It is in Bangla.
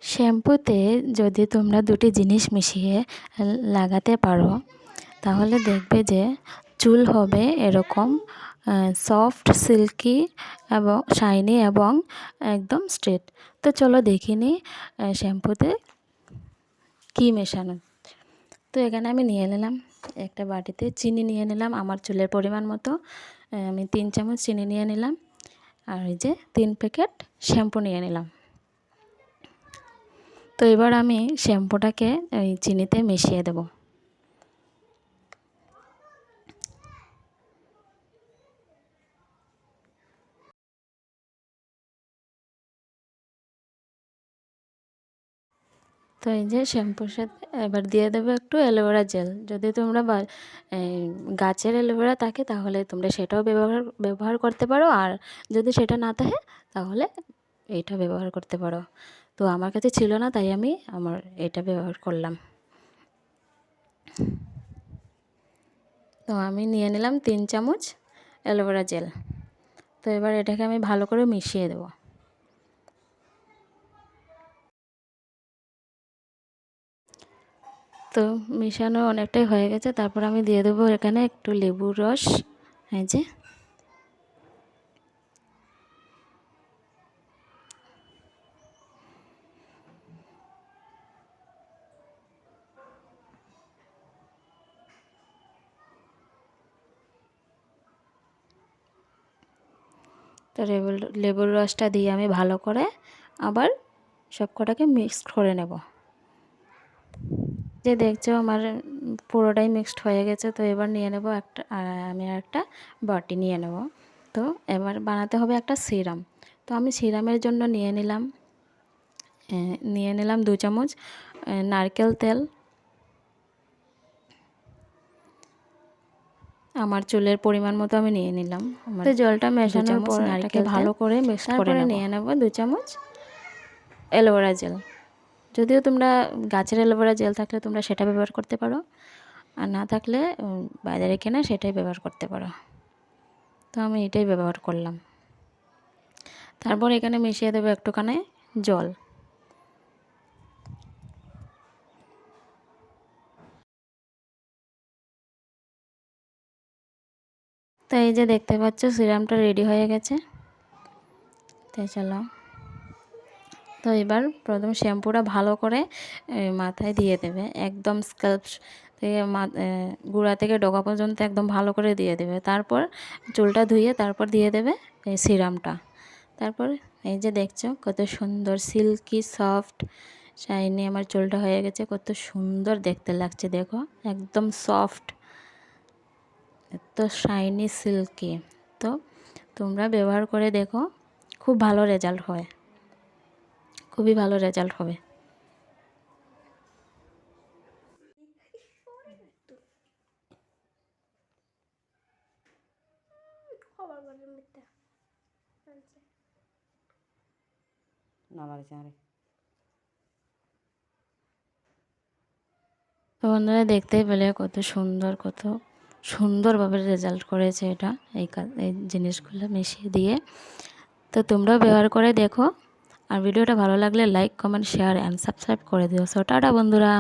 শ্যাম্পুতে যদি তোমরা দুটি জিনিস মিশিয়ে লাগাতে পারো তাহলে দেখবে যে চুল হবে এরকম সফট, সিল্কি এবং শাইনি এবং একদম স্ট্রেট। তো চলো দেখিনি শ্যাম্পুতে কি মেশানো। তো এখানে আমি নিয়ে নিলাম একটা বাটিতে চিনি নিয়ে নিলাম আমার চুলের পরিমাণ মতো। আমি 3 চামচ চিনি নিয়ে নিলাম। আর এই যে 3 প্যাকেট শ্যাম্পু নিয়ে নিলাম। তো এবার আমি শ্যাম্পুটাকে এই চিনিতে মিশিয়ে দেব। তো এই যে শ্যাম্পুর সাথে এবার দিয়ে দেবো একটু অ্যালোভেরা জেল। যদি তোমরা গাছের অ্যালোভেরা থাকে তাহলে তোমরা সেটাও ব্যবহার করতে পারো, আর যদি সেটা না থাকে তাহলে এইটা ব্যবহার করতে পারো। তো আমার কাছে ছিল না তাই আমি এটা ব্যবহার করলাম। তো আমি নিয়ে নিলাম 3 চামচ অ্যালোভেরা জেল। তো এবার এটাকে আমি ভালো করে মিশিয়ে দেবো। তো মিশানো অনেকটাই হয়ে গেছে। তারপর আমি দিয়ে দেবো এখানে একটু লেবুর রস। এই যে তো লেবুর রসটা দিয়ে আমি ভালো করে আবার সব কটাকে মিক্সড করে নেব। যে দেখছো আমার পুরোটাই মিক্সড হয়ে গেছে। তো এবার নিয়ে নেব আমি একটা বাটি নিয়ে নেব। তো এবার বানাতে হবে একটা সিরাম। তো আমি সিরামের জন্য নিয়ে নিলাম 2 চামচ নারকেল তেল। আমার চুলের পরিমাণ মতো আমি নিয়ে নিলাম। তো জলটা মেশানোর পর এটাকে ভালো করে মিক্স করে নিয়ে নেব 2 চামচ অ্যালোভেরা জেল। যদিও তোমরা গাছের অ্যালোভেরা জেল থাকলে তোমরা সেটা ব্যবহার করতে পারো, আর না থাকলে বাজারে কেনা সেটাই ব্যবহার করতে পারো। তো আমি এটাই ব্যবহার করলাম। তারপর এখানে মিশিয়ে দেবো একটুখানি জল। তো এই যে দেখতে পাচ্ছ সিরামটা রেডি হয়ে গেছে। তাই চলো। তো এবার প্রথম শ্যাম্পুটা ভালো করে মাথায় দিয়ে দেবে, একদম স্ক্যাল্প থেকে গোড়া থেকে ডগা পর্যন্ত একদম ভালো করে দিয়ে দেবে। তারপর চুলটা ধুয়ে তারপর দিয়ে দেবে এই সিরামটা। তারপর এই যে দেখছো কত সুন্দর সিল্কি সফট শাইনি আমার চুলটা হয়ে গেছে। কত সুন্দর দেখতে লাগছে দেখো, একদম সফট, এত শাইনি সিল্কি। তো তোমরা ব্যবহার করে দেখো, খুব ভালো রেজাল্ট হয়, খুবই ভালো রেজাল্ট হবে। তো বন্ধুরা দেখতেই পেলে কত সুন্দরভাবে রেজাল্ট করেছে এটা এই জিনিসগুলো মিশিয়ে দিয়ে। তো তোমরাও ব্যবহার করে দেখো, আর ভিডিওটা ভালো লাগলে like, comment, share and subscribe করে দিও। সো টাটা বন্ধুরা।